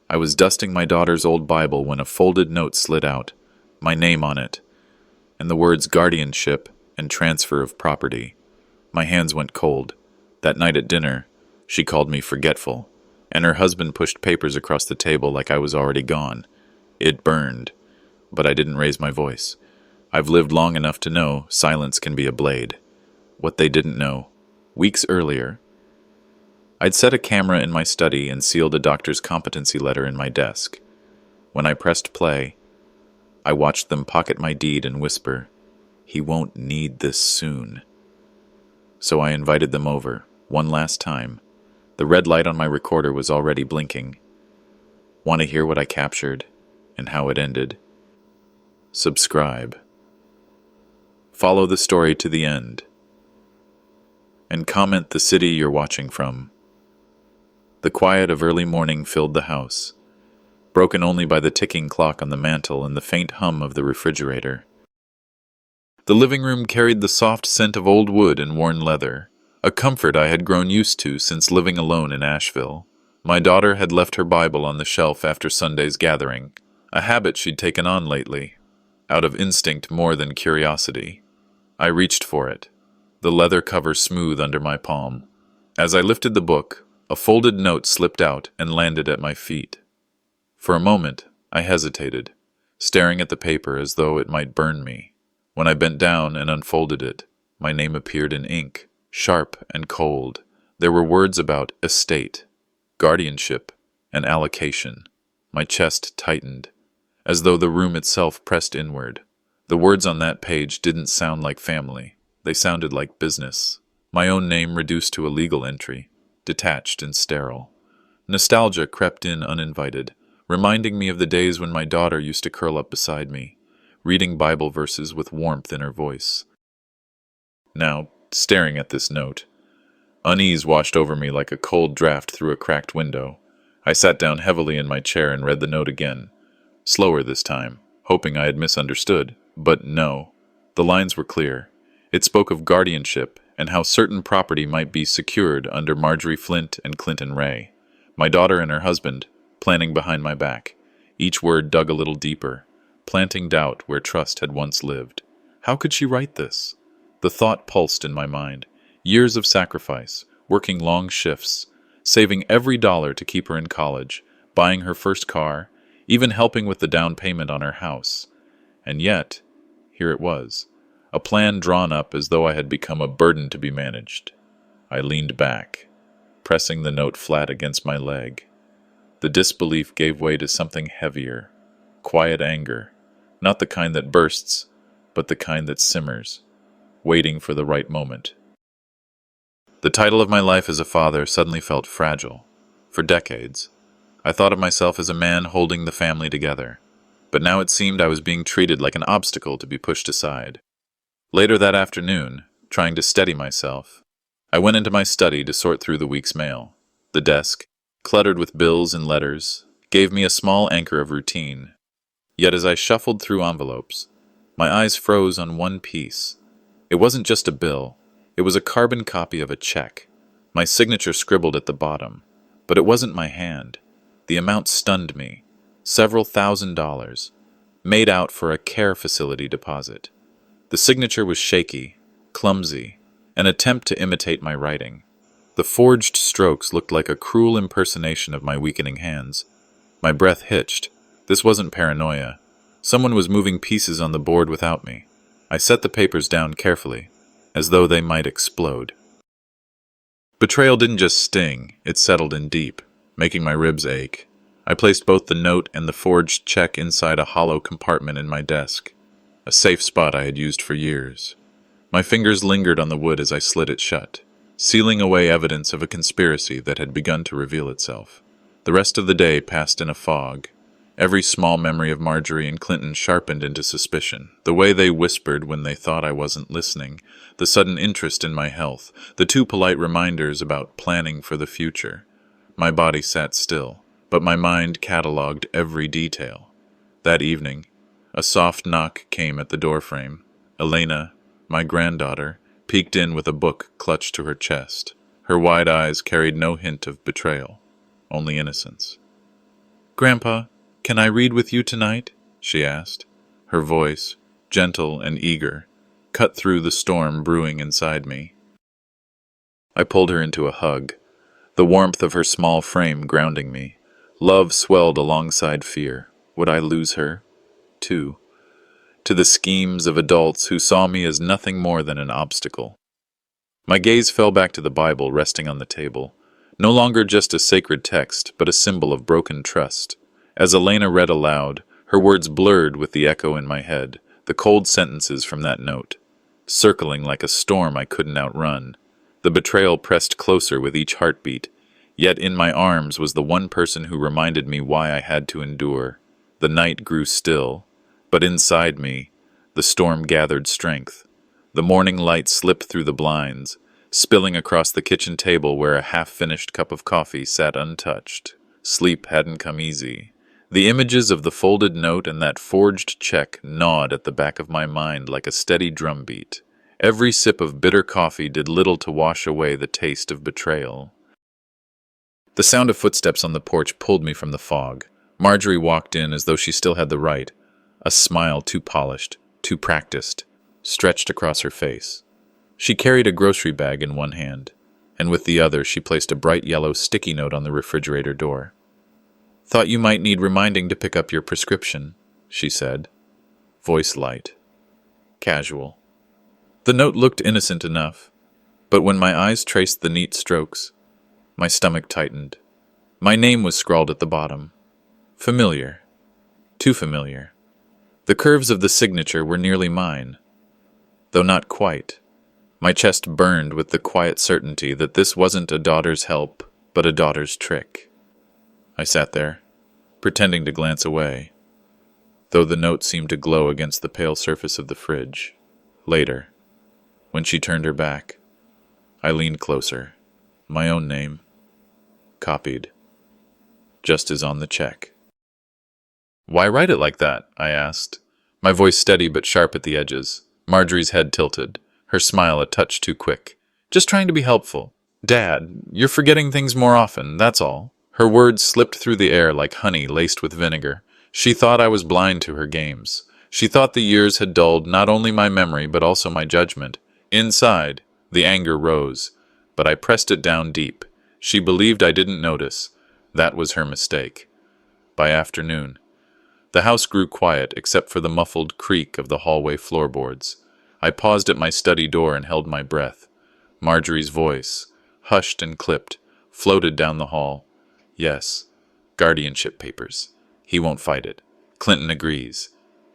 I was dusting my daughter's old Bible when a folded note slid out, my name on it, and the words guardianship and transfer of property. My hands went cold. That night at dinner, she called me forgetful, and her husband pushed papers across the table like I was already gone. It burned, but I didn't raise my voice. I've lived long enough to know silence can be a blade. What they didn't know, weeks earlier, I'd set a camera in my study and sealed a doctor's competency letter in my desk. When I pressed play, I watched them pocket my deed and whisper, "He won't need this soon." So I invited them over, one last time. The red light on my recorder was already blinking. Want to hear what I captured and how it ended? Subscribe. Follow the story to the end. And comment the city you're watching from. The quiet of early morning filled the house, broken only by the ticking clock on the mantel and the faint hum of the refrigerator. The living room carried the soft scent of old wood and worn leather, a comfort I had grown used to since living alone in Asheville. My daughter had left her Bible on the shelf after Sunday's gathering, a habit she'd taken on lately, out of instinct more than curiosity. I reached for it, the leather cover smooth under my palm. As I lifted the book, a folded note slipped out and landed at my feet. For a moment, I hesitated, staring at the paper as though it might burn me. When I bent down and unfolded it, my name appeared in ink, sharp and cold. There were words about estate, guardianship, and allocation. My chest tightened, as though the room itself pressed inward. The words on that page didn't sound like family. They sounded like business. My own name reduced to a legal entry, detached and sterile. Nostalgia crept in uninvited, reminding me of the days when my daughter used to curl up beside me, reading Bible verses with warmth in her voice. Now, staring at this note, unease washed over me like a cold draft through a cracked window. I sat down heavily in my chair and read the note again, slower this time, hoping I had misunderstood, but no. The lines were clear. It spoke of guardianship and how certain property might be secured under Marjorie Flint and Clinton Ray. My daughter and her husband, planning behind my back. Each word dug a little deeper, planting doubt where trust had once lived. How could she write this? The thought pulsed in my mind. Years of sacrifice, working long shifts, saving every dollar to keep her in college, buying her first car, even helping with the down payment on her house. And yet, here it was, a plan drawn up as though I had become a burden to be managed. I leaned back, pressing the note flat against my leg. The disbelief gave way to something heavier, quiet anger, not the kind that bursts, but the kind that simmers, waiting for the right moment. The title of my life as a father suddenly felt fragile. For decades, I thought of myself as a man holding the family together, but now it seemed I was being treated like an obstacle to be pushed aside. Later that afternoon, trying to steady myself, I went into my study to sort through the week's mail. The desk, cluttered with bills and letters, gave me a small anchor of routine. Yet as I shuffled through envelopes, my eyes froze on one piece. It wasn't just a bill. It was a carbon copy of a check, my signature scribbled at the bottom. But it wasn't my hand. The amount stunned me. Several $1,000s, made out for a care facility deposit. The signature was shaky, clumsy, an attempt to imitate my writing. The forged strokes looked like a cruel impersonation of my weakening hands. My breath hitched. This wasn't paranoia. Someone was moving pieces on the board without me. I set the papers down carefully, as though they might explode. Betrayal didn't just sting, it settled in deep, making my ribs ache. I placed both the note and the forged check inside a hollow compartment in my desk, a safe spot I had used for years. My fingers lingered on the wood as I slid it shut, sealing away evidence of a conspiracy that had begun to reveal itself. The rest of the day passed in a fog. Every small memory of Marjorie and Clinton sharpened into suspicion. The way they whispered when they thought I wasn't listening, the sudden interest in my health, the too polite reminders about planning for the future. My body sat still, but my mind catalogued every detail. That evening, a soft knock came at the doorframe. Elena, my granddaughter, peeked in with a book clutched to her chest. Her wide eyes carried no hint of betrayal, only innocence. "Grandpa, can I read with you tonight?" she asked. Her voice, gentle and eager, cut through the storm brewing inside me. I pulled her into a hug, the warmth of her small frame grounding me. Love swelled alongside fear. Would I lose her, too, to the schemes of adults who saw me as nothing more than an obstacle? My gaze fell back to the Bible resting on the table, no longer just a sacred text, but a symbol of broken trust. As Elena read aloud, her words blurred with the echo in my head, the cold sentences from that note, circling like a storm I couldn't outrun. The betrayal pressed closer with each heartbeat, yet in my arms was the one person who reminded me why I had to endure. The night grew still, but inside me, the storm gathered strength. The morning light slipped through the blinds, spilling across the kitchen table where a half-finished cup of coffee sat untouched. Sleep hadn't come easy. The images of the folded note and that forged check gnawed at the back of my mind like a steady drumbeat. Every sip of bitter coffee did little to wash away the taste of betrayal. The sound of footsteps on the porch pulled me from the fog. Marjorie walked in as though she still had the right, a smile too polished, too practiced, stretched across her face. She carried a grocery bag in one hand, and with the other she placed a bright yellow sticky note on the refrigerator door. "Thought you might need reminding to pick up your prescription," she said, voice light, casual. The note looked innocent enough, but when my eyes traced the neat strokes, my stomach tightened. My name was scrawled at the bottom. Familiar. Too familiar. The curves of the signature were nearly mine, though not quite. My chest burned with the quiet certainty that this wasn't a daughter's help, but a daughter's trick. I sat there, pretending to glance away, though the note seemed to glow against the pale surface of the fridge. Later, when she turned her back, I leaned closer. My own name, copied, just as on the check. "Why write it like that?" I asked, my voice steady but sharp at the edges. Marjorie's head tilted, her smile a touch too quick. "Just trying to be helpful. Dad, you're forgetting things more often, that's all." Her words slipped through the air like honey laced with vinegar. She thought I was blind to her games. She thought the years had dulled not only my memory but also my judgment. Inside, the anger rose, but I pressed it down deep. She believed I didn't notice. That was her mistake. By afternoon, the house grew quiet except for the muffled creak of the hallway floorboards. I paused at my study door and held my breath. Marjorie's voice, hushed and clipped, floated down the hall. "Yes, guardianship papers. He won't fight it. Clinton agrees,"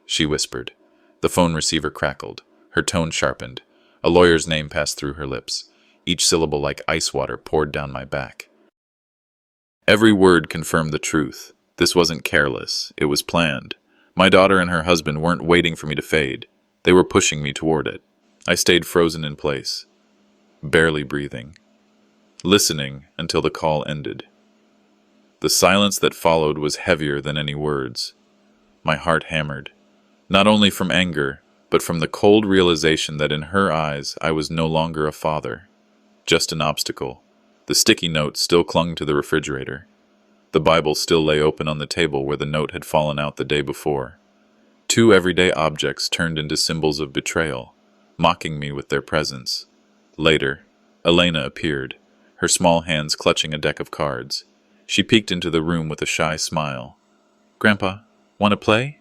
she whispered. The phone receiver crackled. Her tone sharpened. A lawyer's name passed through her lips. Each syllable like ice water poured down my back. Every word confirmed the truth. This wasn't careless. It was planned. My daughter and her husband weren't waiting for me to fade. They were pushing me toward it. I stayed frozen in place, barely breathing, listening until the call ended. The silence that followed was heavier than any words. My heart hammered, not only from anger, but from the cold realization that in her eyes I was no longer a father, just an obstacle. The sticky note still clung to the refrigerator. The Bible still lay open on the table where the note had fallen out the day before. Two everyday objects turned into symbols of betrayal, mocking me with their presence. Later, Elena appeared, her small hands clutching a deck of cards. She peeked into the room with a shy smile. "Grandpa, want to play?"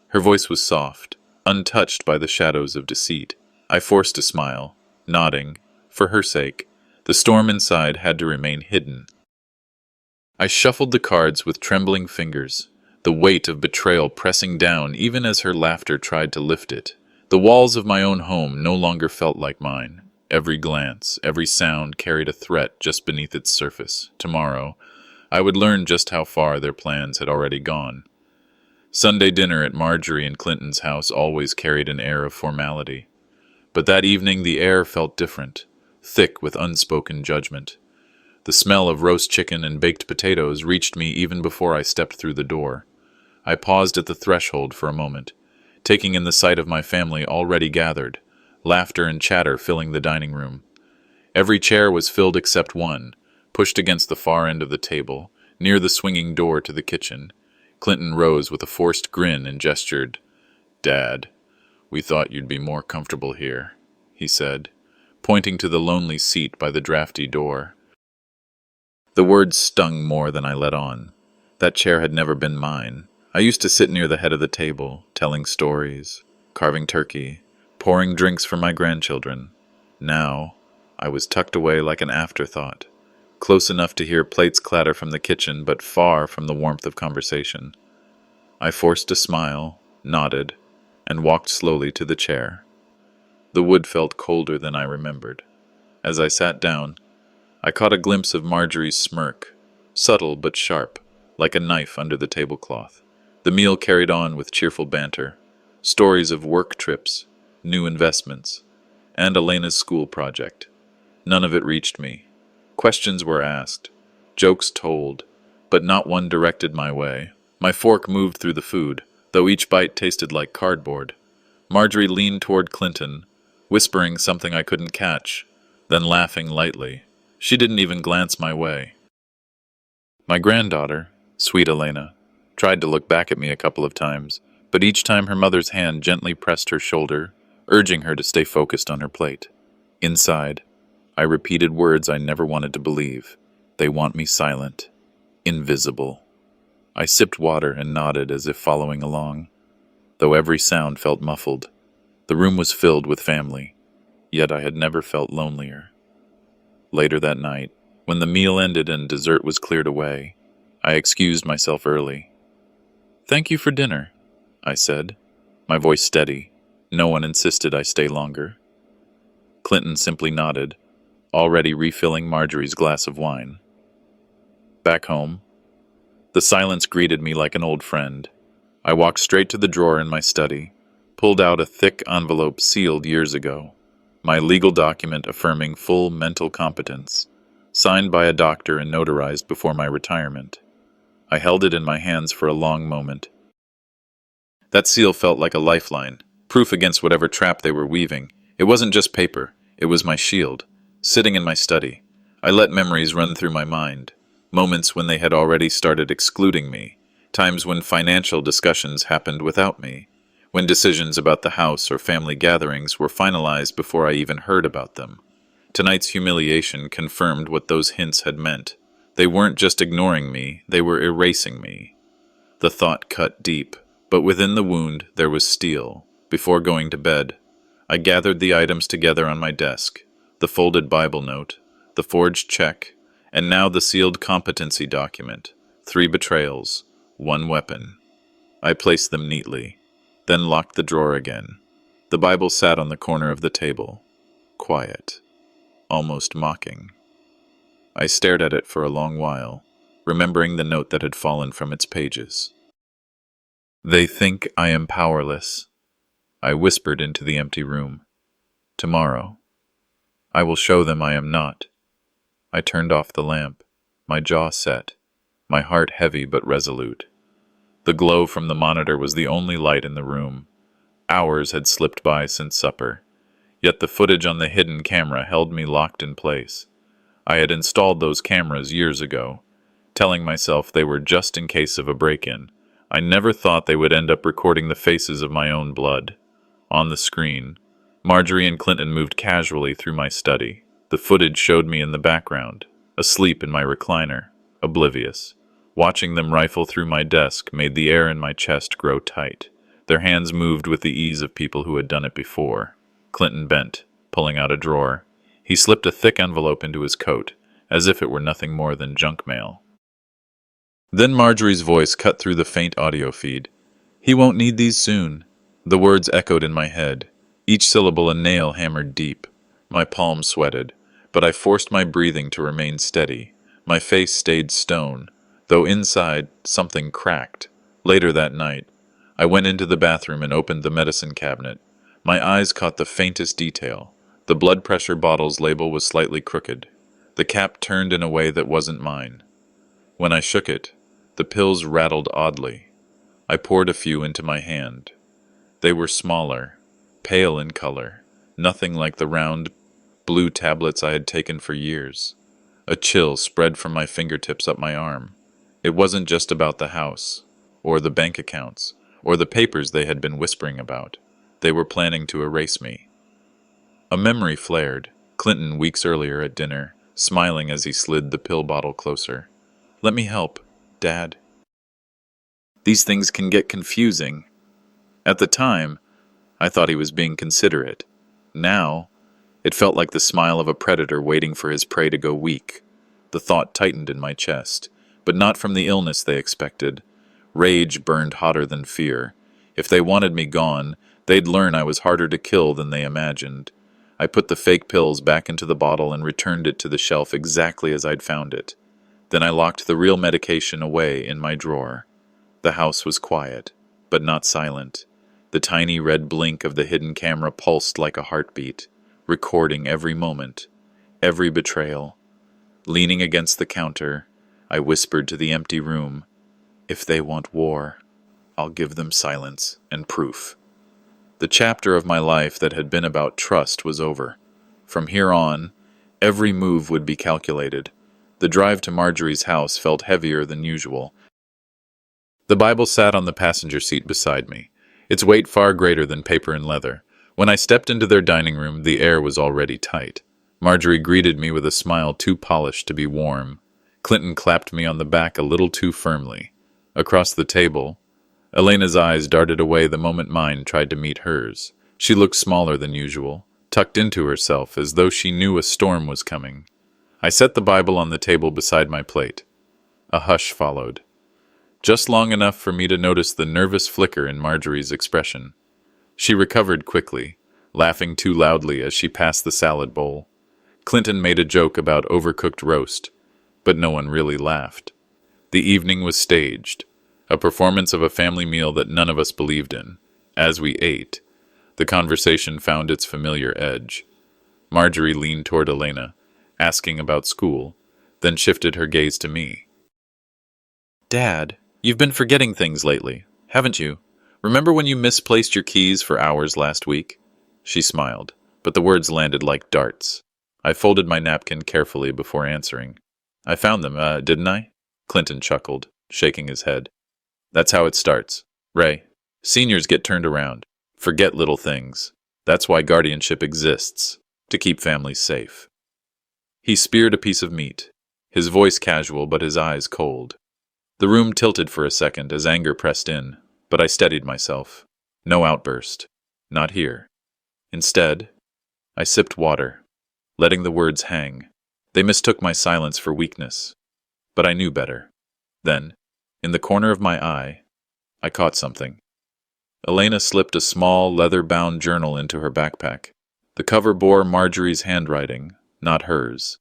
Her voice was soft, untouched by the shadows of deceit. I forced a smile, nodding. For her sake, the storm inside had to remain hidden. I shuffled the cards with trembling fingers, the weight of betrayal pressing down even as her laughter tried to lift it. The walls of my own home no longer felt like mine. Every glance, every sound carried a threat just beneath its surface. Tomorrow, I would learn just how far their plans had already gone. Sunday dinner at Marjorie and Clinton's house always carried an air of formality. But that evening the air felt different, thick with unspoken judgment. The smell of roast chicken and baked potatoes reached me even before I stepped through the door. I paused at the threshold for a moment, taking in the sight of my family already gathered, laughter and chatter filling the dining room. Every chair was filled except one, pushed against the far end of the table, near the swinging door to the kitchen. Clinton rose with a forced grin and gestured. "Dad, we thought you'd be more comfortable here," he said, pointing to the lonely seat by the drafty door. The words stung more than I let on. That chair had never been mine. I used to sit near the head of the table, telling stories, carving turkey, pouring drinks for my grandchildren. Now, I was tucked away like an afterthought, close enough to hear plates clatter from the kitchen, but far from the warmth of conversation. I forced a smile, nodded, and walked slowly to the chair. The wood felt colder than I remembered. As I sat down, I caught a glimpse of Marjorie's smirk, subtle but sharp, like a knife under the tablecloth. The meal carried on with cheerful banter, stories of work trips, new investments, and Elena's school project. None of it reached me. Questions were asked, jokes told, but not one directed my way. My fork moved through the food, though each bite tasted like cardboard. Marjorie leaned toward Clinton, whispering something I couldn't catch, then laughing lightly. She didn't even glance my way. My granddaughter, sweet Elena, tried to look back at me a couple of times, but each time her mother's hand gently pressed her shoulder, urging her to stay focused on her plate. Inside, I repeated words I never wanted to believe. They want me silent, invisible. I sipped water and nodded as if following along, though every sound felt muffled. The room was filled with family, yet I had never felt lonelier. Later that night, when the meal ended and dessert was cleared away, I excused myself early. "Thank you for dinner," I said, my voice steady. No one insisted I stay longer. Clinton simply nodded, already refilling Marjorie's glass of wine. Back home, the silence greeted me like an old friend. I walked straight to the drawer in my study, pulled out a thick envelope sealed years ago, my legal document affirming full mental competence, signed by a doctor and notarized before my retirement. I held it in my hands for a long moment. That seal felt like a lifeline, proof against whatever trap they were weaving. It wasn't just paper, it was my shield. Sitting in my study, I let memories run through my mind, moments when they had already started excluding me, times when financial discussions happened without me, when decisions about the house or family gatherings were finalized before I even heard about them. Tonight's humiliation confirmed what those hints had meant. They weren't just ignoring me, they were erasing me. The thought cut deep, but within the wound there was steel. Before going to bed, I gathered the items together on my desk, the folded Bible note, the forged check, and now the sealed competency document, 3 betrayals, 1 weapon. I placed them neatly, then locked the drawer again. The Bible sat on the corner of the table, quiet, almost mocking. I stared at it for a long while, remembering the note that had fallen from its pages. "They think I am powerless," I whispered into the empty room. "Tomorrow, I will show them I am not." I turned off the lamp, my jaw set, my heart heavy but resolute. The glow from the monitor was the only light in the room. Hours had slipped by since supper, yet the footage on the hidden camera held me locked in place. I had installed those cameras years ago, telling myself they were just in case of a break-in. I never thought they would end up recording the faces of my own blood. On the screen, Marjorie and Clinton moved casually through my study. The footage showed me in the background, asleep in my recliner, oblivious. Watching them rifle through my desk made the air in my chest grow tight. Their hands moved with the ease of people who had done it before. Clinton bent, pulling out a drawer. He slipped a thick envelope into his coat, as if it were nothing more than junk mail. Then Marjorie's voice cut through the faint audio feed. "He won't need these soon." The words echoed in my head, each syllable a nail hammered deep. My palms sweated, but I forced my breathing to remain steady. My face stayed stone, though inside something cracked. Later that night, I went into the bathroom and opened the medicine cabinet. My eyes caught the faintest detail. The blood pressure bottle's label was slightly crooked. The cap turned in a way that wasn't mine. When I shook it, the pills rattled oddly. I poured a few into my hand. They were smaller, pale in color, nothing like the round, blue tablets I had taken for years. A chill spread from my fingertips up my arm. It wasn't just about the house. or the bank accounts, or the papers they had been whispering about. They were planning to erase me. A memory flared. Clinton, weeks earlier at dinner, smiling as he slid the pill bottle closer. "Let me help, Dad." These things can get confusing. At the time, I thought he was being considerate. Now, it felt like the smile of a predator waiting for his prey to go weak. The thought tightened in my chest, but not from the illness they expected. Rage burned hotter than fear. If they wanted me gone, they'd learn I was harder to kill than they imagined. I put the fake pills back into the bottle and returned it to the shelf exactly as I'd found it. Then I locked the real medication away in my drawer. The house was quiet, but not silent. The tiny red blink of the hidden camera pulsed like a heartbeat, recording every moment, every betrayal. Leaning against the counter, I whispered to the empty room, "If they want war, I'll give them silence and proof." The chapter of my life that had been about trust was over. From here on, every move would be calculated. The drive to Marjorie's house felt heavier than usual. The Bible sat on the passenger seat beside me, its weight far greater than paper and leather. When I stepped into their dining room, the air was already tight. Marjorie greeted me with a smile too polished to be warm. Clinton clapped me on the back a little too firmly. Across the table, Elena's eyes darted away the moment mine tried to meet hers. She looked smaller than usual, tucked into herself as though she knew a storm was coming. I set the Bible on the table beside my plate. A hush followed, just long enough for me to notice the nervous flicker in Marjorie's expression. She recovered quickly, laughing too loudly as she passed the salad bowl. Clinton made a joke about overcooked roast, but no one really laughed. The evening was staged, a performance of a family meal that none of us believed in. As we ate, the conversation found its familiar edge. Marjorie leaned toward Elena, asking about school, then shifted her gaze to me. "Dad, you've been forgetting things lately, haven't you? Remember when you misplaced your keys for hours last week?" She smiled, but the words landed like darts. I folded my napkin carefully before answering. "I found them, didn't I?" Clinton chuckled, shaking his head. "That's how it starts. Ray, seniors get turned around. Forget little things. That's why guardianship exists, to keep families safe." He speared a piece of meat, his voice casual but his eyes cold. The room tilted for a second as anger pressed in, but I steadied myself. No outburst. Not here. Instead, I sipped water, letting the words hang. They mistook my silence for weakness, but I knew better. Then, in the corner of my eye, I caught something. Elena slipped a small, leather-bound journal into her backpack. The cover bore Marjorie's handwriting, not hers.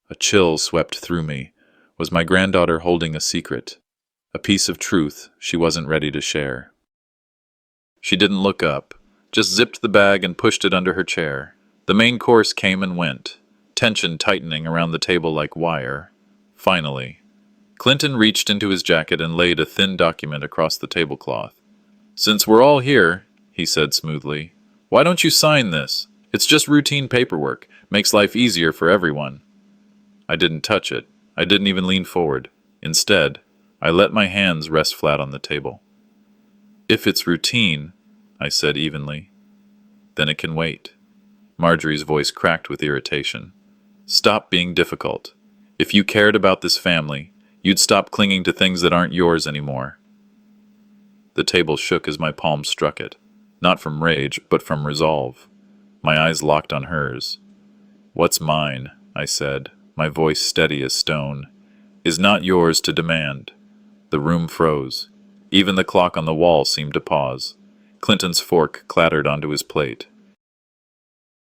A chill swept through me. Was my granddaughter holding a secret? A piece of truth she wasn't ready to share? She didn't look up, just zipped the bag and pushed it under her chair. The main course came and went, tension tightening around the table like wire. Finally, Clinton reached into his jacket and laid a thin document across the tablecloth. "Since we're all here," he said smoothly, "why don't you sign this? It's just routine paperwork. Makes life easier for everyone." I didn't touch it. I didn't even lean forward. Instead, I let my hands rest flat on the table. "If it's routine," I said evenly, "then it can wait." Marjorie's voice cracked with irritation. "Stop being difficult. If you cared about this family, you'd stop clinging to things that aren't yours anymore." The table shook as my palm struck it, not from rage, but from resolve. My eyes locked on hers. "What's mine," I said, my voice steady as stone, "is not yours to demand." The room froze. Even the clock on the wall seemed to pause. Clinton's fork clattered onto his plate.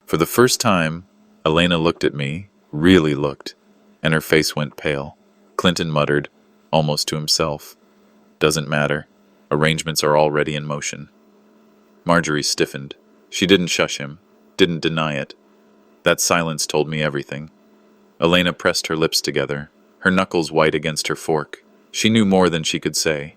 For the first time, Elena looked at me, really looked, and her face went pale. Clinton muttered, almost to himself, "Doesn't matter. Arrangements are already in motion." Marjorie stiffened. She didn't shush him, didn't deny it. That silence told me everything. Elena pressed her lips together, her knuckles white against her fork. She knew more than she could say.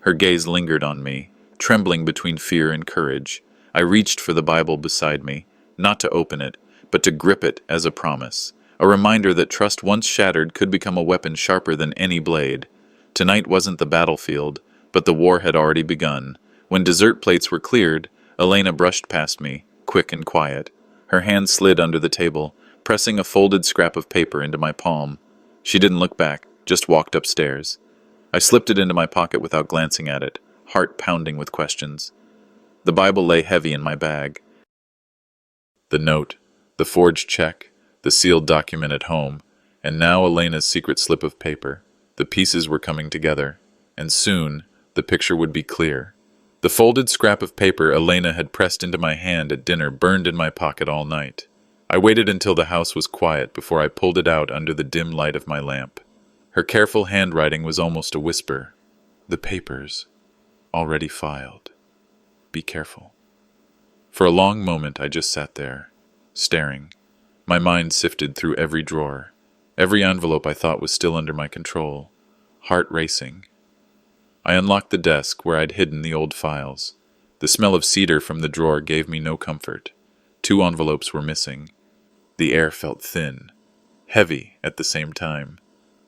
Her gaze lingered on me, trembling between fear and courage. I reached for the Bible beside me, not to open it, but to grip it as a promise, a reminder that trust once shattered could become a weapon sharper than any blade. Tonight wasn't the battlefield. But the war had already begun. When dessert plates were cleared, Elena brushed past me, quick and quiet. Her hand slid under the table, pressing a folded scrap of paper into my palm. She didn't look back, just walked upstairs. I slipped it into my pocket without glancing at it, heart pounding with questions. The Bible lay heavy in my bag. The note, the forged check, the sealed document at home, and now Elena's secret slip of paper. The pieces were coming together, and soon the picture would be clear. The folded scrap of paper Elena had pressed into my hand at dinner burned in my pocket all night. I waited until the house was quiet before I pulled it out under the dim light of my lamp. Her careful handwriting was almost a whisper. The papers, already filed. Be careful. For a long moment I just sat there, staring. My mind sifted through every drawer. Every envelope I thought was still under my control. Heart racing. I unlocked the desk where I'd hidden the old files. The smell of cedar from the drawer gave me no comfort. 2 envelopes were missing. The air felt thin, heavy at the same time.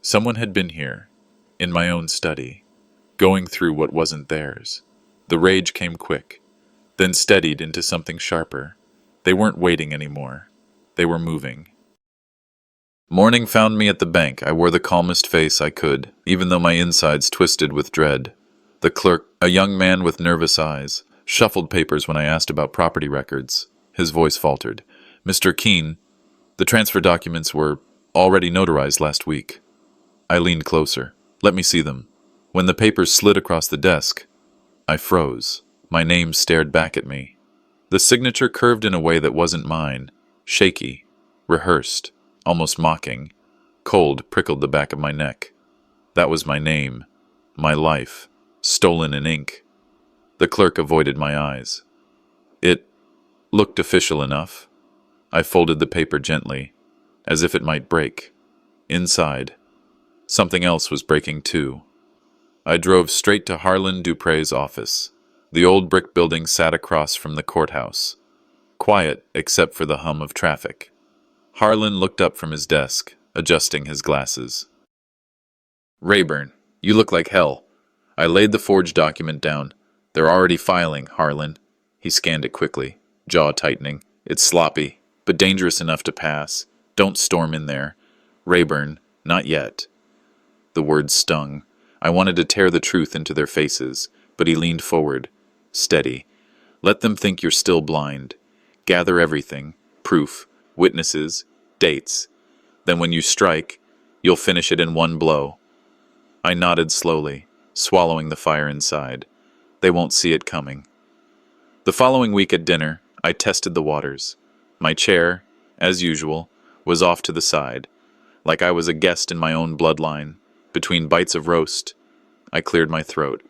Someone had been here, in my own study, going through what wasn't theirs. The rage came quick, then steadied into something sharper. They weren't waiting anymore. They were moving. Morning found me at the bank. I wore the calmest face I could, even though my insides twisted with dread. The clerk, a young man with nervous eyes, shuffled papers when I asked about property records. His voice faltered. "Mr. Keene, the transfer documents were already notarized last week." I leaned closer. "Let me see them." When the papers slid across the desk, I froze. My name stared back at me. The signature curved in a way that wasn't mine. Shaky, rehearsed, almost mocking. Cold prickled the back of my neck. That was my name, my life, stolen in ink. The clerk avoided my eyes. It looked official enough. I folded the paper gently, as if it might break. Inside, something else was breaking too. I drove straight to Harlan Dupre's office. The old brick building sat across from the courthouse, quiet except for the hum of traffic. Harlan looked up from his desk, adjusting his glasses. "Rayburn, you look like hell." I laid the forged document down. "They're already filing, Harlan." He scanned it quickly, jaw tightening. "It's sloppy, but dangerous enough to pass. Don't storm in there." "Rayburn, not yet." The words stung. I wanted to tear the truth into their faces, but he leaned forward. "Steady. Let them think you're still blind. Gather everything, proof, witnesses, dates. Then when you strike, you'll finish it in one blow." I nodded slowly, swallowing the fire inside. They won't see it coming. The following week at dinner, I tested the waters. My chair, as usual, was off to the side, like I was a guest in my own bloodline. Between bites of roast, I cleared my throat.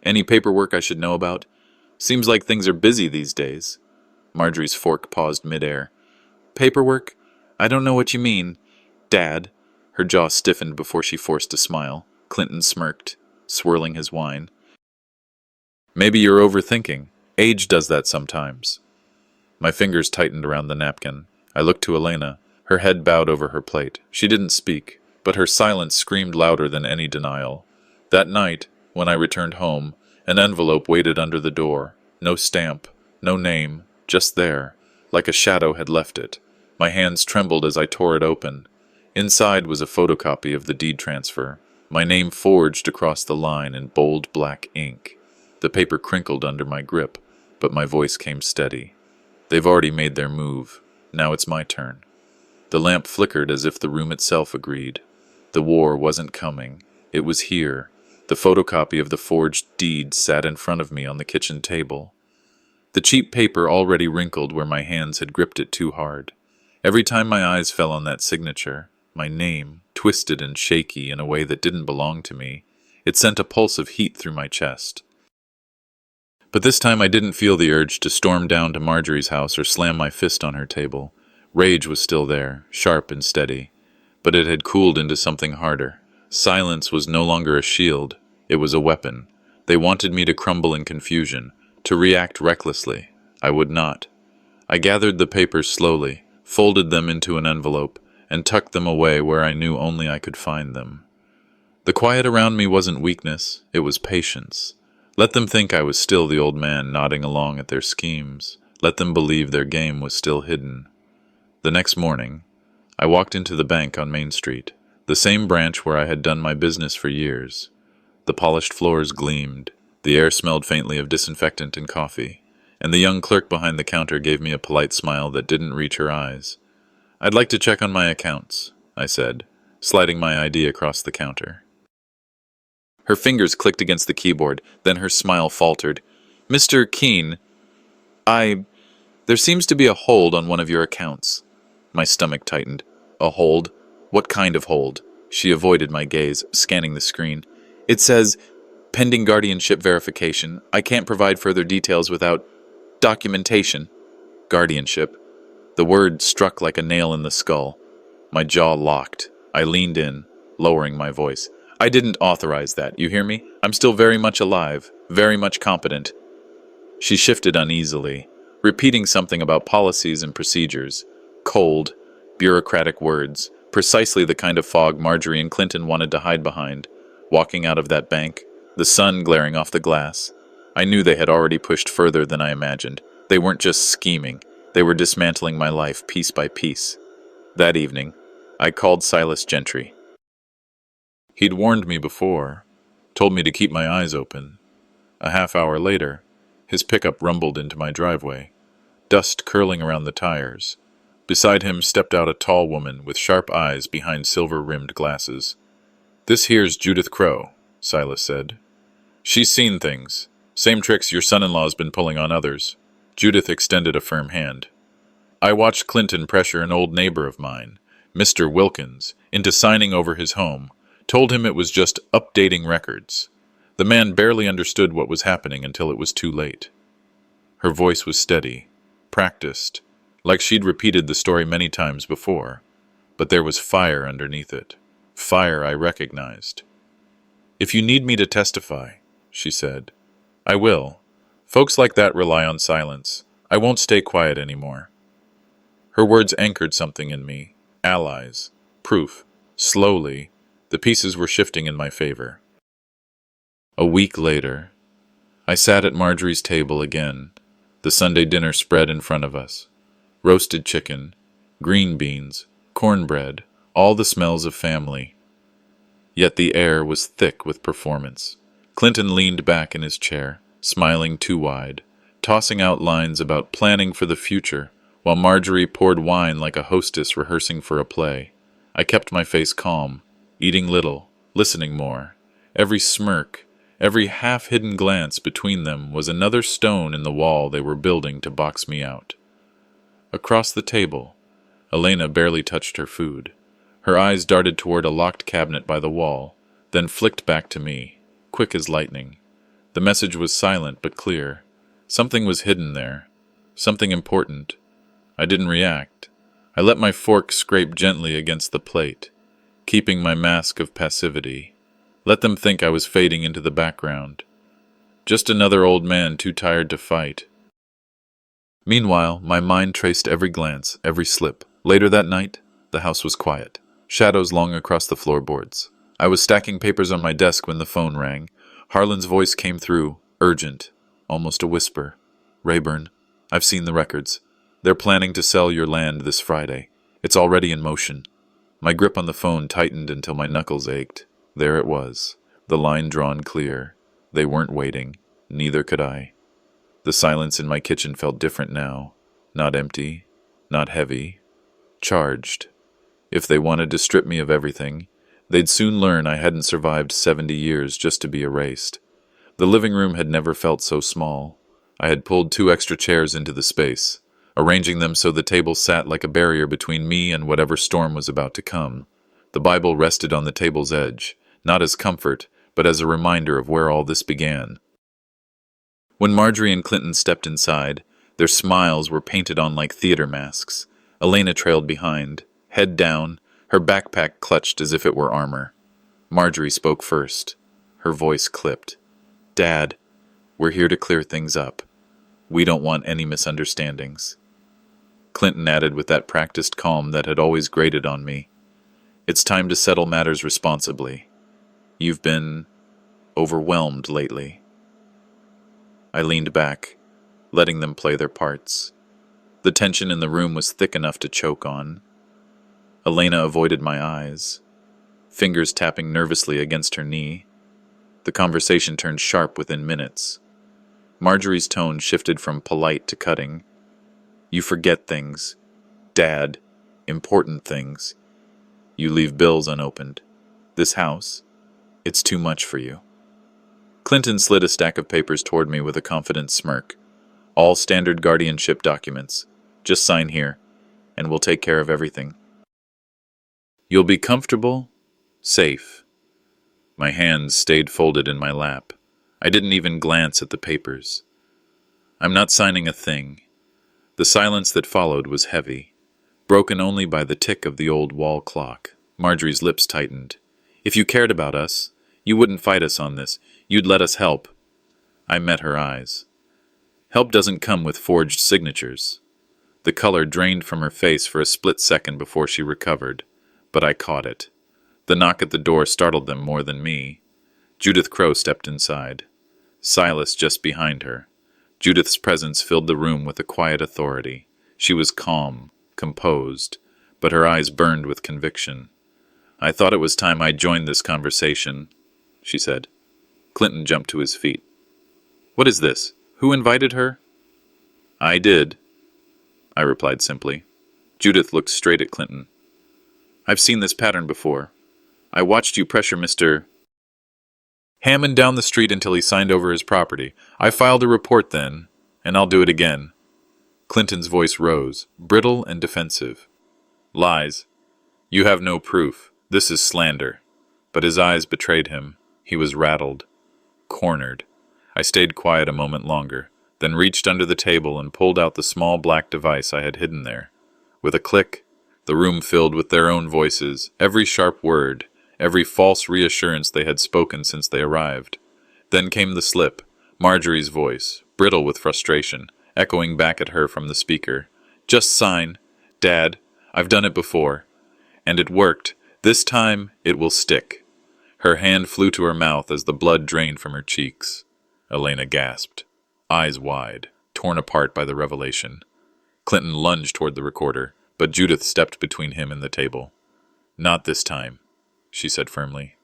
"Any paperwork I should know about? Seems like things are busy these days." Marjorie's fork paused midair. "Paperwork? I don't know what you mean. Dad." Her jaw stiffened before she forced a smile. Clinton smirked, swirling his wine. "Maybe you're overthinking. Age does that sometimes." My fingers tightened around the napkin. I looked to Elena, her head bowed over her plate. She didn't speak, but her silence screamed louder than any denial. That night, when I returned home, an envelope waited under the door. No stamp, no name, just there, like a shadow had left it. My hands trembled as I tore it open. Inside was a photocopy of the deed transfer, my name forged across the line in bold black ink. The paper crinkled under my grip, but my voice came steady. "They've already made their move. Now it's my turn." The lamp flickered as if the room itself agreed. The war wasn't coming. It was here. The photocopy of the forged deed sat in front of me on the kitchen table. The cheap paper already wrinkled where my hands had gripped it too hard. Every time my eyes fell on that signature, my name, twisted and shaky in a way that didn't belong to me, it sent a pulse of heat through my chest. But this time I didn't feel the urge to storm down to Marjorie's house or slam my fist on her table. Rage was still there, sharp and steady, but it had cooled into something harder. Silence was no longer a shield, it was a weapon. They wanted me to crumble in confusion, to react recklessly. I would not. I gathered the papers slowly, folded them into an envelope, and tucked them away where I knew only I could find them. The quiet around me wasn't weakness, it was patience. Let them think I was still the old man nodding along at their schemes. Let them believe their game was still hidden. The next morning, I walked into the bank on Main Street, the same branch where I had done my business for years. The polished floors gleamed, the air smelled faintly of disinfectant and coffee, and the young clerk behind the counter gave me a polite smile that didn't reach her eyes. "I'd like to check on my accounts," I said, sliding my ID across the counter. Her fingers clicked against the keyboard, then her smile faltered. "Mr. Keene, there seems to be a hold on one of your accounts." My stomach tightened. "A hold? What kind of hold?" She avoided my gaze, scanning the screen. "It says, pending guardianship verification. I can't provide further details without documentation." Guardianship. The word struck like a nail in the skull. My jaw locked. I leaned in, lowering my voice. "I didn't authorize that, you hear me? I'm still very much alive, very much competent." She shifted uneasily, repeating something about policies and procedures. Cold, bureaucratic words, precisely the kind of fog Marjorie and Clinton wanted to hide behind. Walking out of that bank, the sun glaring off the glass, I knew they had already pushed further than I imagined. They weren't just scheming, they were dismantling my life piece by piece. That evening, I called Silas Gentry. He'd warned me before, told me to keep my eyes open. A half hour later, his pickup rumbled into my driveway, dust curling around the tires. Beside him stepped out a tall woman with sharp eyes behind silver-rimmed glasses. "This here's Judith Crow," Silas said. "She's seen things. Same tricks your son-in-law's been pulling on others." Judith extended a firm hand. "I watched Clinton pressure an old neighbor of mine, Mr. Wilkins, into signing over his home, told him it was just updating records. The man barely understood what was happening until it was too late." Her voice was steady, practiced, like she'd repeated the story many times before, but there was fire underneath it, fire I recognized. "If you need me to testify," she said, "I will. Folks like that rely on silence. I won't stay quiet anymore." Her words anchored something in me, allies, proof. Slowly, the pieces were shifting in my favor. A week later, I sat at Marjorie's table again, the Sunday dinner spread in front of us. Roasted chicken, green beans, cornbread, all the smells of family. Yet the air was thick with performance. Clinton leaned back in his chair, smiling too wide, tossing out lines about planning for the future, while Marjorie poured wine like a hostess rehearsing for a play. I kept my face calm, eating little, listening more. Every smirk, every half-hidden glance between them was another stone in the wall they were building to box me out. Across the table, Elena barely touched her food. Her eyes darted toward a locked cabinet by the wall, then flicked back to me, quick as lightning. The message was silent but clear. Something was hidden there, something important. I didn't react. I let my fork scrape gently against the plate, keeping my mask of passivity. Let them think I was fading into the background. Just another old man too tired to fight. Meanwhile, my mind traced every glance, every slip. Later that night, the house was quiet, shadows long across the floorboards. I was stacking papers on my desk when the phone rang. Harlan's voice came through, urgent, almost a whisper. "Rayburn, I've seen the records. They're planning to sell your land this Friday. It's already in motion." My grip on the phone tightened until my knuckles ached. There it was, the line drawn clear. They weren't waiting. Neither could I. The silence in my kitchen felt different now. Not empty, not heavy. Charged. If they wanted to strip me of everything, they'd soon learn I hadn't survived 70 years just to be erased. The living room had never felt so small. I had pulled 2 extra chairs into the space, arranging them so the table sat like a barrier between me and whatever storm was about to come. The Bible rested on the table's edge, not as comfort, but as a reminder of where all this began. When Marjorie and Clinton stepped inside, their smiles were painted on like theater masks. Elena trailed behind, head down, her backpack clutched as if it were armor. Marjorie spoke first. Her voice clipped. "Dad, we're here to clear things up. We don't want any misunderstandings." Clinton added with that practiced calm that had always grated on me. "It's time to settle matters responsibly." You've been overwhelmed lately. I leaned back, letting them play their parts. The tension in the room was thick enough to choke on. Elena avoided my eyes, fingers tapping nervously against her knee. The conversation turned sharp within minutes. Marjorie's tone shifted from polite to cutting. You forget things, Dad, important things. You leave bills unopened. This house, it's too much for you. Clinton slid a stack of papers toward me with a confident smirk. All standard guardianship documents. Just sign here, and we'll take care of everything. You'll be comfortable, safe. My hands stayed folded in my lap. I didn't even glance at the papers. I'm not signing a thing. The silence that followed was heavy, broken only by the tick of the old wall clock. Marjorie's lips tightened. If you cared about us, you wouldn't fight us on this. You'd let us help. I met her eyes. Help doesn't come with forged signatures. The color drained from her face for a split second before she recovered, but I caught it. The knock at the door startled them more than me. Judith Crow stepped inside, Silas just behind her. Judith's presence filled the room with a quiet authority. She was calm, composed, but her eyes burned with conviction. I thought it was time I joined this conversation, she said. Clinton jumped to his feet. What is this? Who invited her? I did, I replied simply. Judith looked straight at Clinton. I've seen this pattern before. I watched you pressure Mr. Hammond down the street until he signed over his property. I filed a report then, and I'll do it again. Clinton's voice rose, brittle and defensive. Lies. You have no proof. This is slander. But his eyes betrayed him. He was rattled, cornered. I stayed quiet a moment longer, then reached under the table and pulled out the small black device I had hidden there. With a click, the room filled with their own voices, every sharp word, every false reassurance they had spoken since they arrived. Then came the slip, Marjorie's voice, brittle with frustration, echoing back at her from the speaker. Just sign. Dad, I've done it before. And it worked. This time, it will stick. Her hand flew to her mouth as the blood drained from her cheeks. Elena gasped, eyes wide, torn apart by the revelation. Clinton lunged toward the recorder, but Judith stepped between him and the table. Not this time, she said firmly.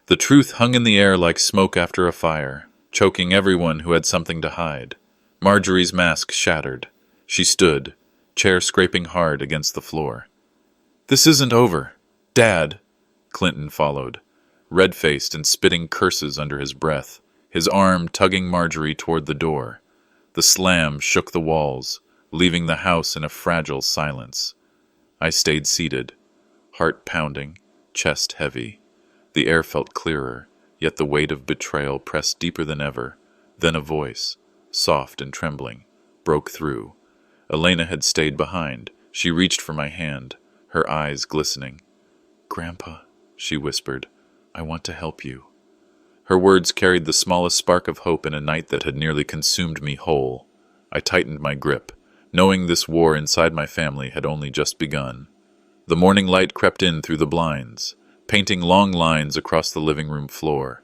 The truth hung in the air like smoke after a fire, choking everyone who had something to hide. Marjorie's mask shattered. She stood, chair scraping hard against the floor. This isn't over. Dad, Clinton followed, red-faced and spitting curses under his breath, his arm tugging Marjorie toward the door. The slam shook the walls, leaving the house in a fragile silence. I stayed seated, heart pounding, chest heavy. The air felt clearer, yet the weight of betrayal pressed deeper than ever. Then a voice, soft and trembling, broke through. Elena had stayed behind. She reached for my hand, her eyes glistening. Grandpa, she whispered, I want to help you. Her words carried the smallest spark of hope in a night that had nearly consumed me whole. I tightened my grip, knowing this war inside my family had only just begun. The morning light crept in through the blinds, painting long lines across the living room floor.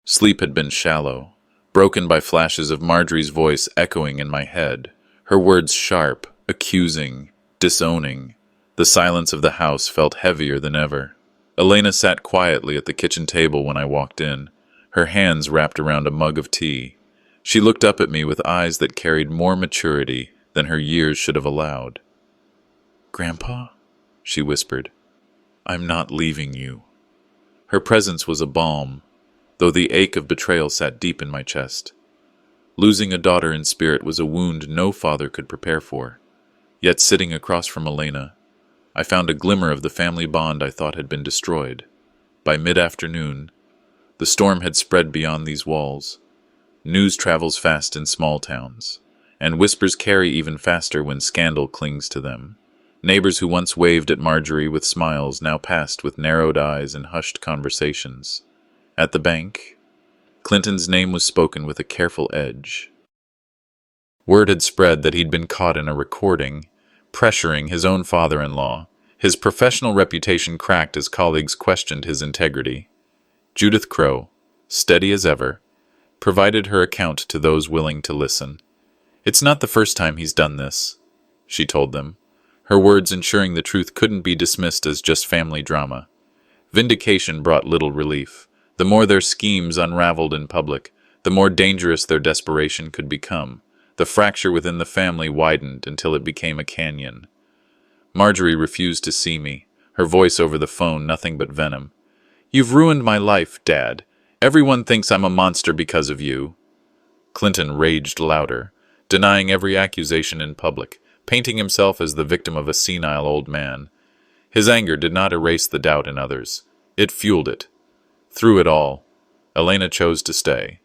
Sleep had been shallow, broken by flashes of Marjorie's voice echoing in my head, her words sharp, accusing, disowning. The silence of the house felt heavier than ever. Elena sat quietly at the kitchen table when I walked in, her hands wrapped around a mug of tea. She looked up at me with eyes that carried more maturity than her years should have allowed. Grandpa, she whispered, I'm not leaving you. Her presence was a balm, though the ache of betrayal sat deep in my chest. Losing a daughter in spirit was a wound no father could prepare for. Yet sitting across from Elena, I found a glimmer of the family bond I thought had been destroyed. By mid-afternoon, the storm had spread beyond these walls. News travels fast in small towns, and whispers carry even faster when scandal clings to them. Neighbors who once waved at Marjorie with smiles now passed with narrowed eyes and hushed conversations. At the bank, Clinton's name was spoken with a careful edge. Word had spread that he'd been caught in a recording, pressuring his own father-in-law, His professional reputation cracked as colleagues questioned his integrity. Judith Crow, steady as ever, provided her account to those willing to listen. "It's not the first time he's done this," she told them, her words ensuring the truth couldn't be dismissed as just family drama. Vindication brought little relief. The more their schemes unraveled in public, the more dangerous their desperation could become. The fracture within the family widened until it became a canyon. Marjorie refused to see me, her voice over the phone nothing but venom. "You've ruined my life, Dad. Everyone thinks I'm a monster because of you." Clinton raged louder, denying every accusation in public, painting himself as the victim of a senile old man. His anger did not erase the doubt in others. It fueled it. Through it all, Elena chose to stay.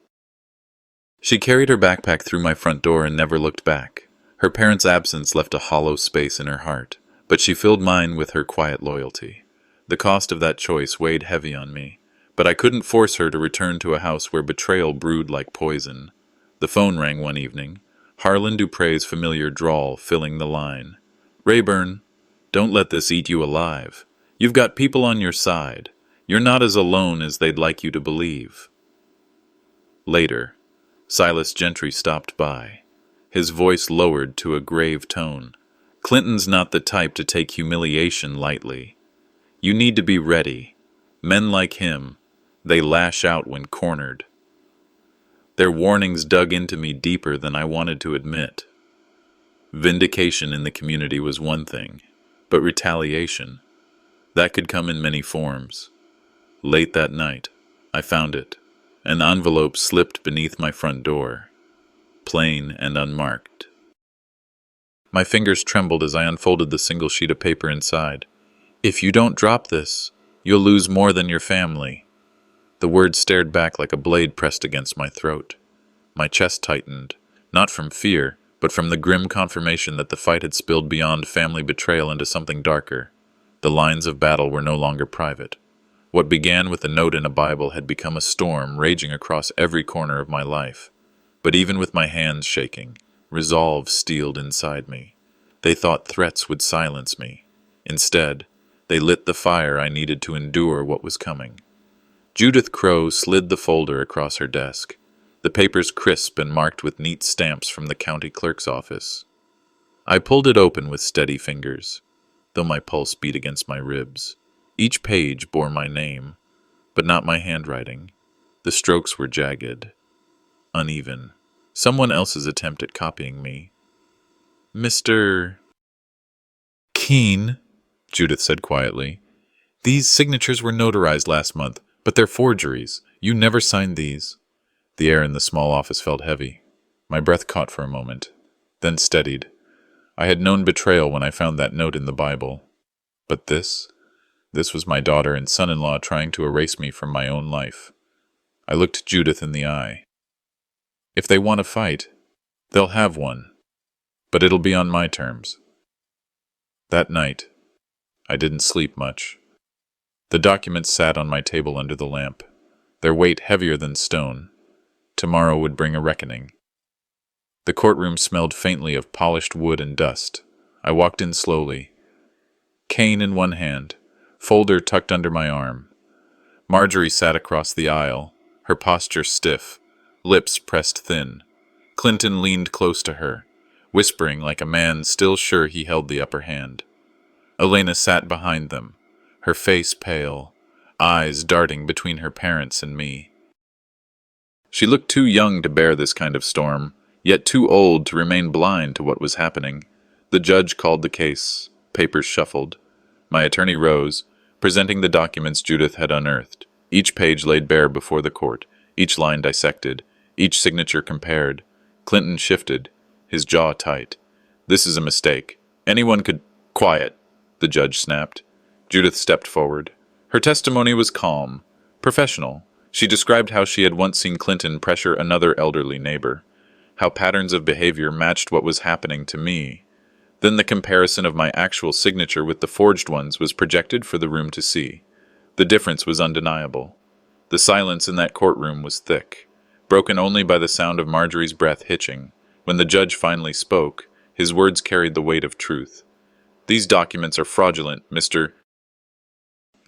She carried her backpack through my front door and never looked back. Her parents' absence left a hollow space in her heart, but she filled mine with her quiet loyalty. The cost of that choice weighed heavy on me, but I couldn't force her to return to a house where betrayal brewed like poison. The phone rang one evening, Harlan Dupre's familiar drawl filling the line. "Rayburn, don't let this eat you alive. You've got people on your side. You're not as alone as they'd like you to believe." Later, Silas Gentry stopped by, his voice lowered to a grave tone. "Clinton's not the type to take humiliation lightly. You need to be ready. Men like him, they lash out when cornered." Their warnings dug into me deeper than I wanted to admit. Vindication in the community was one thing, but retaliation, that could come in many forms. Late that night, I found it. An envelope slipped beneath my front door, plain and unmarked. My fingers trembled as I unfolded the single sheet of paper inside. "If you don't drop this, you'll lose more than your family." The words stared back like a blade pressed against my throat. My chest tightened, not from fear, but from the grim confirmation that the fight had spilled beyond family betrayal into something darker. The lines of battle were no longer private. What began with a note in a Bible had become a storm raging across every corner of my life. But even with my hands shaking, resolve steeled inside me. They thought threats would silence me. Instead, they lit the fire I needed to endure what was coming. Judith Crow slid the folder across her desk, the papers crisp and marked with neat stamps from the county clerk's office. I pulled it open with steady fingers, though my pulse beat against my ribs. Each page bore my name, but not my handwriting. The strokes were jagged, uneven. Someone else's attempt at copying me. "Mr. Keene," Judith said quietly, "these signatures were notarized last month, but they're forgeries. You never signed these." The air in the small office felt heavy. My breath caught for a moment, then steadied. I had known betrayal when I found that note in the Bible. But this was my daughter and son-in-law trying to erase me from my own life. I looked Judith in the eye. "If they want to fight, they'll have one, but it'll be on my terms." That night, I didn't sleep much. The documents sat on my table under the lamp, their weight heavier than stone. Tomorrow would bring a reckoning. The courtroom smelled faintly of polished wood and dust. I walked in slowly, cane in one hand, folder tucked under my arm. Marjorie sat across the aisle, her posture stiff, lips pressed thin. Clinton leaned close to her, whispering like a man still sure he held the upper hand. Elena sat behind them, her face pale, eyes darting between her parents and me. She looked too young to bear this kind of storm, yet too old to remain blind to what was happening. The judge called the case. Papers shuffled. My attorney rose, presenting the documents Judith had unearthed. Each page laid bare before the court, each line dissected, each signature compared. Clinton shifted, his jaw tight. "This is a mistake. Anyone could—" "Quiet," the judge snapped. Judith stepped forward. Her testimony was calm, professional. She described how she had once seen Clinton pressure another elderly neighbor, how patterns of behavior matched what was happening to me. Then the comparison of my actual signature with the forged ones was projected for the room to see. The difference was undeniable. The silence in that courtroom was thick, broken only by the sound of Marjorie's breath hitching. When the judge finally spoke, his words carried the weight of truth. These documents are fraudulent, Mr.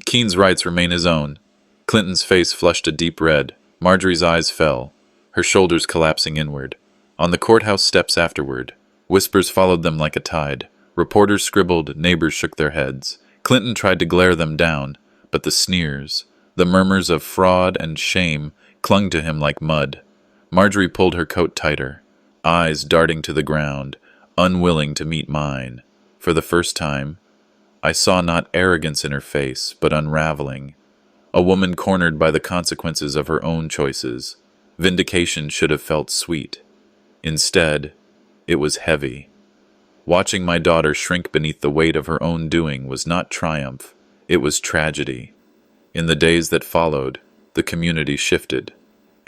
Keene's rights remain his own. Clinton's face flushed a deep red. Marjorie's eyes fell, her shoulders collapsing inward. On the courthouse steps afterward, whispers followed them like a tide. Reporters scribbled, neighbors shook their heads. Clinton tried to glare them down, but the sneers, the murmurs of fraud and shame, clung to him like mud. Marjorie pulled her coat tighter, eyes darting to the ground, unwilling to meet mine. For the first time, I saw not arrogance in her face, but unraveling. A woman cornered by the consequences of her own choices. Vindication should have felt sweet. Instead, it was heavy. Watching my daughter shrink beneath the weight of her own doing was not triumph, it was tragedy. In the days that followed, the community shifted.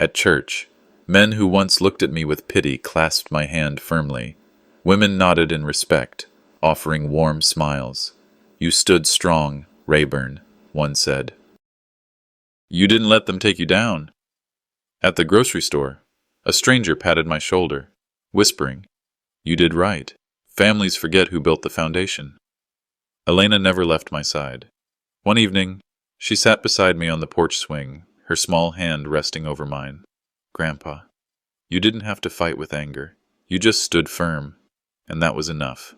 At church, men who once looked at me with pity clasped my hand firmly. Women nodded in respect, offering warm smiles. "You stood strong, Rayburn," one said. "You didn't let them take you down." At the grocery store, a stranger patted my shoulder, whispering, "You did right. Families forget who built the foundation." Elena never left my side. One evening, she sat beside me on the porch swing, her small hand resting over mine. "Grandpa, you didn't have to fight with anger. You just stood firm, and that was enough."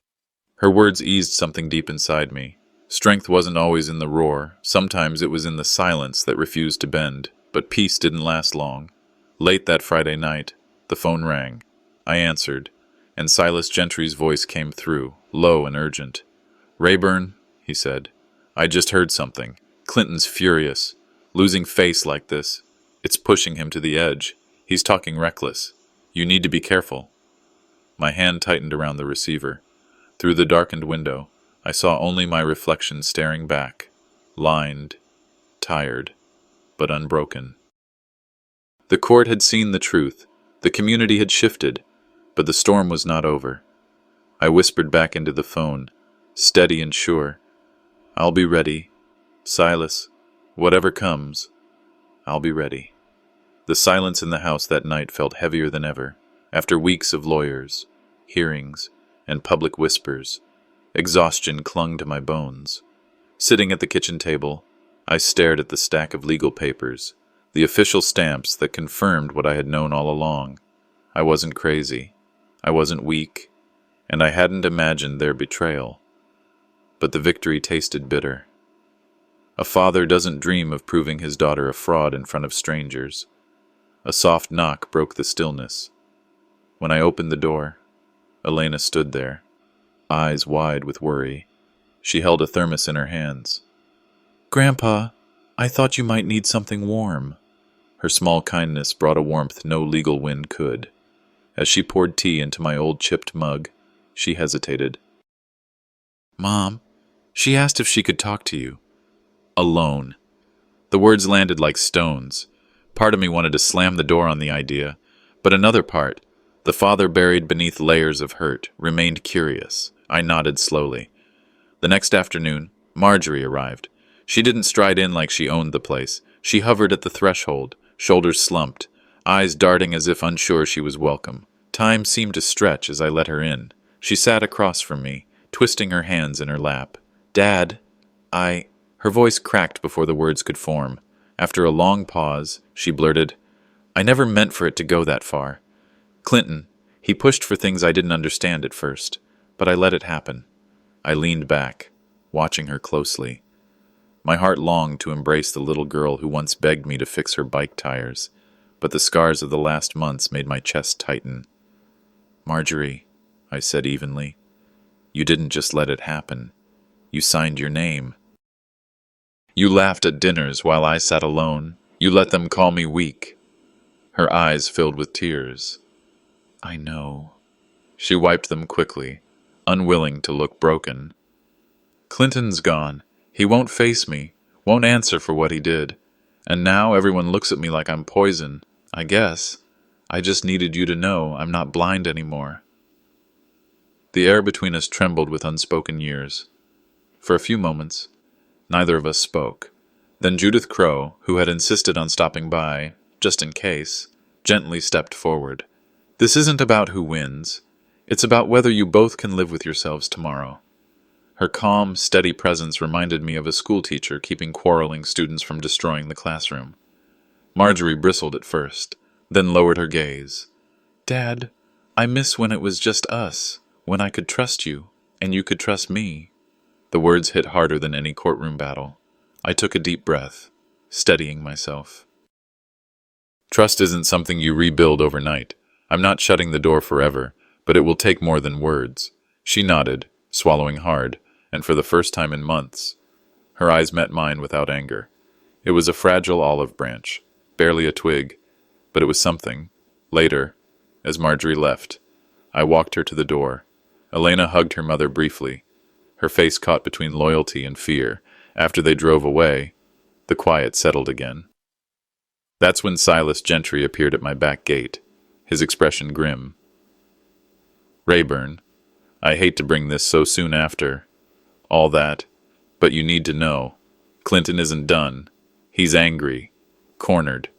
Her words eased something deep inside me. Strength wasn't always in the roar. Sometimes it was in the silence that refused to bend. But peace didn't last long. Late that Friday night, the phone rang. I answered, and Silas Gentry's voice came through, low and urgent. "Rayburn," he said, "I just heard something. Clinton's furious. Losing face like this, it's pushing him to the edge. He's talking reckless. You need to be careful." My hand tightened around the receiver. Through the darkened window, I saw only my reflection staring back, lined, tired, but unbroken. The court had seen the truth. The community had shifted, but the storm was not over. I whispered back into the phone, steady and sure. "I'll be ready. Silas, whatever comes, I'll be ready." The silence in the house that night felt heavier than ever. After weeks of lawyers, hearings, and public whispers, exhaustion clung to my bones. Sitting at the kitchen table, I stared at the stack of legal papers, the official stamps that confirmed what I had known all along. I wasn't crazy, I wasn't weak, and I hadn't imagined their betrayal. But the victory tasted bitter. A father doesn't dream of proving his daughter a fraud in front of strangers. A soft knock broke the stillness. When I opened the door, Elena stood there, eyes wide with worry. She held a thermos in her hands. "Grandpa, I thought you might need something warm." Her small kindness brought a warmth no legal wind could. As she poured tea into my old chipped mug, she hesitated. "Mom, she asked if she could talk to you. Alone." The words landed like stones. Part of me wanted to slam the door on the idea, but another part, the father buried beneath layers of hurt, remained curious. I nodded slowly. The next afternoon, Marjorie arrived. She didn't stride in like she owned the place. She hovered at the threshold, shoulders slumped, eyes darting as if unsure she was welcome. Time seemed to stretch as I let her in. She sat across from me, twisting her hands in her lap. "Dad, Her voice cracked before the words could form. After a long pause, she blurted, "I never meant for it to go that far. Clinton, he pushed for things I didn't understand at first, but I let it happen." I leaned back, watching her closely. My heart longed to embrace the little girl who once begged me to fix her bike tires, but the scars of the last months made my chest tighten. "Marjorie," I said evenly, "you didn't just let it happen. You signed your name. You laughed at dinners while I sat alone. You let them call me weak." Her eyes filled with tears. "I know." She wiped them quickly, unwilling to look broken. "Clinton's gone. He won't face me, won't answer for what he did. And now everyone looks at me like I'm poison. I guess. I just needed you to know I'm not blind anymore." The air between us trembled with unspoken years. For a few moments, neither of us spoke. Then Judith Crow, who had insisted on stopping by, just in case, gently stepped forward. "This isn't about who wins. It's about whether you both can live with yourselves tomorrow." Her calm, steady presence reminded me of a schoolteacher keeping quarreling students from destroying the classroom. Marjorie bristled at first, then lowered her gaze. "Dad, I miss when it was just us, when I could trust you, and you could trust me." The words hit harder than any courtroom battle. I took a deep breath, steadying myself. "Trust isn't something you rebuild overnight. I'm not shutting the door forever, but it will take more than words." She nodded, swallowing hard, and for the first time in months, her eyes met mine without anger. It was a fragile olive branch, barely a twig, but it was something. Later, as Marjorie left, I walked her to the door. Elena hugged her mother briefly, her face caught between loyalty and fear. After they drove away, the quiet settled again. That's when Silas Gentry appeared at my back gate, his expression grim. "Rayburn, I hate to bring this so soon after all that, but you need to know. Clinton isn't done. He's angry, cornered.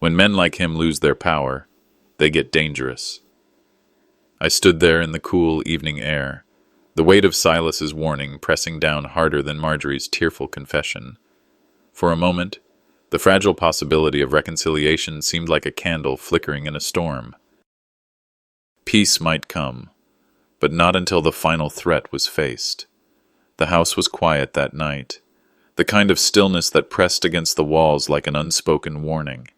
When men like him lose their power, they get dangerous." I stood there in the cool evening air, the weight of Silas's warning pressing down harder than Marjorie's tearful confession. For a moment, the fragile possibility of reconciliation seemed like a candle flickering in a storm. Peace might come, but not until the final threat was faced. The house was quiet that night, the kind of stillness that pressed against the walls like an unspoken warning.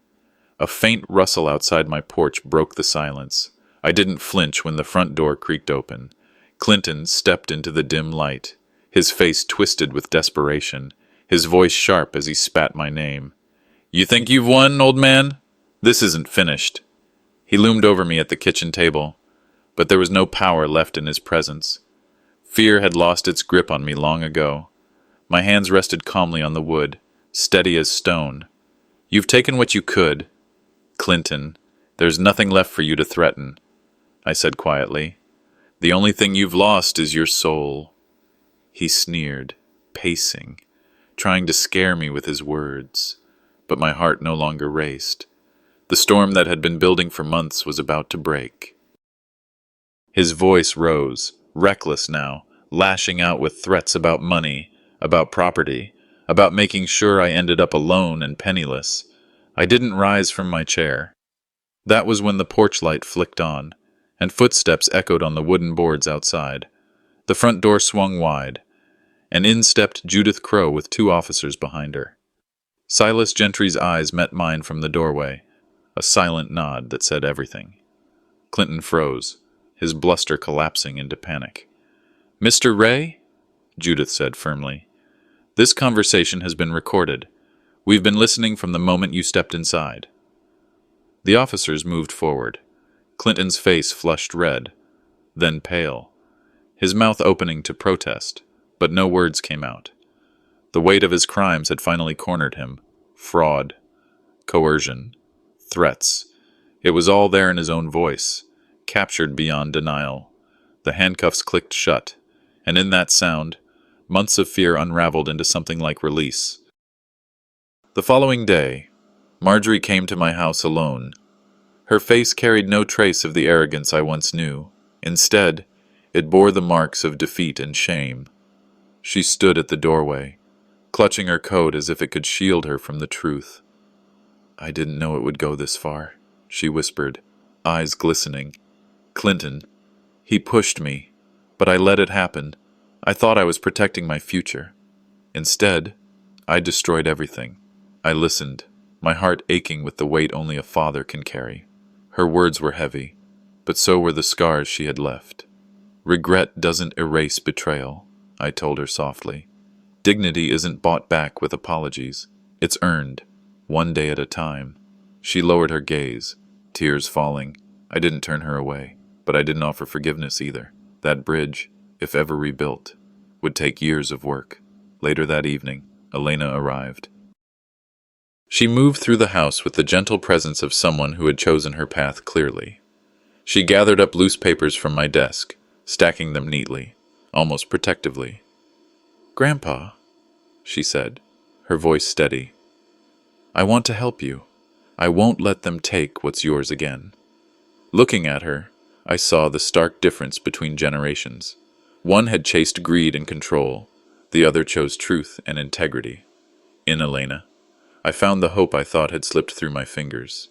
A faint rustle outside my porch broke the silence. I didn't flinch when the front door creaked open. Clinton stepped into the dim light, his face twisted with desperation, his voice sharp as he spat my name. "You think you've won, old man? This isn't finished." He loomed over me at the kitchen table, but there was no power left in his presence. Fear had lost its grip on me long ago. My hands rested calmly on the wood, steady as stone. "You've taken what you could, Clinton. There's nothing left for you to threaten," I said quietly. "The only thing you've lost is your soul." He sneered, pacing, trying to scare me with his words, but my heart no longer raced. The storm that had been building for months was about to break. His voice rose, reckless now, lashing out with threats about money, about property, about making sure I ended up alone and penniless. I didn't rise from my chair. That was when the porch light flicked on, and footsteps echoed on the wooden boards outside. The front door swung wide, and in stepped Judith Crow with 2 officers behind her. Silas Gentry's eyes met mine from the doorway, a silent nod that said everything. Clinton froze, his bluster collapsing into panic. "Mr. Ray?" Judith said firmly. "This conversation has been recorded. We've been listening from the moment you stepped inside." The officers moved forward. Clinton's face flushed red, then pale, his mouth opening to protest, but no words came out. The weight of his crimes had finally cornered him. Fraud, coercion, threats. It was all there in his own voice, captured beyond denial. The handcuffs clicked shut, and in that sound, months of fear unraveled into something like release. The following day, Marjorie came to my house alone. Her face carried no trace of the arrogance I once knew. Instead, it bore the marks of defeat and shame. She stood at the doorway, clutching her coat as if it could shield her from the truth. "I didn't know it would go this far," she whispered, eyes glistening. "Clinton, he pushed me, but I let it happen. I thought I was protecting my future. Instead, I destroyed everything." I listened, my heart aching with the weight only a father can carry. Her words were heavy, but so were the scars she had left. "Regret doesn't erase betrayal," I told her softly. "Dignity isn't bought back with apologies. It's earned, one day at a time." She lowered her gaze, tears falling. I didn't turn her away, but I didn't offer forgiveness either. That bridge, if ever rebuilt, would take years of work. Later that evening, Elena arrived. She moved through the house with the gentle presence of someone who had chosen her path clearly. She gathered up loose papers from my desk, stacking them neatly, almost protectively. "Grandpa," she said, her voice steady, "I want to help you. I won't let them take what's yours again." Looking at her, I saw the stark difference between generations. One had chased greed and control, the other chose truth and integrity. In Elena, I found the hope I thought had slipped through my fingers.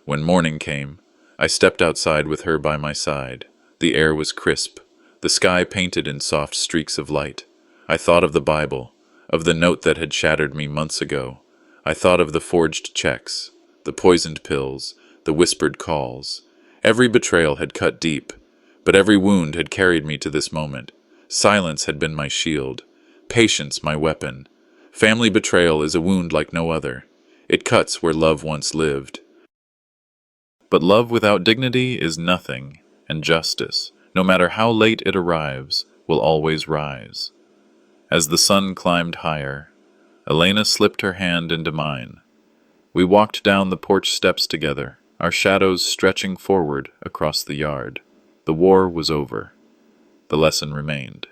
When morning came, I stepped outside with her by my side. The air was crisp, the sky painted in soft streaks of light. I thought of the Bible, of the note that had shattered me months ago. I thought of the forged checks, the poisoned pills, the whispered calls. Every betrayal had cut deep, but every wound had carried me to this moment. Silence had been my shield, patience my weapon. Family betrayal is a wound like no other. It cuts where love once lived. But love without dignity is nothing, and justice, no matter how late it arrives, will always rise. As the sun climbed higher, Elena slipped her hand into mine. We walked down the porch steps together, our shadows stretching forward across the yard. The war was over. The lesson remained.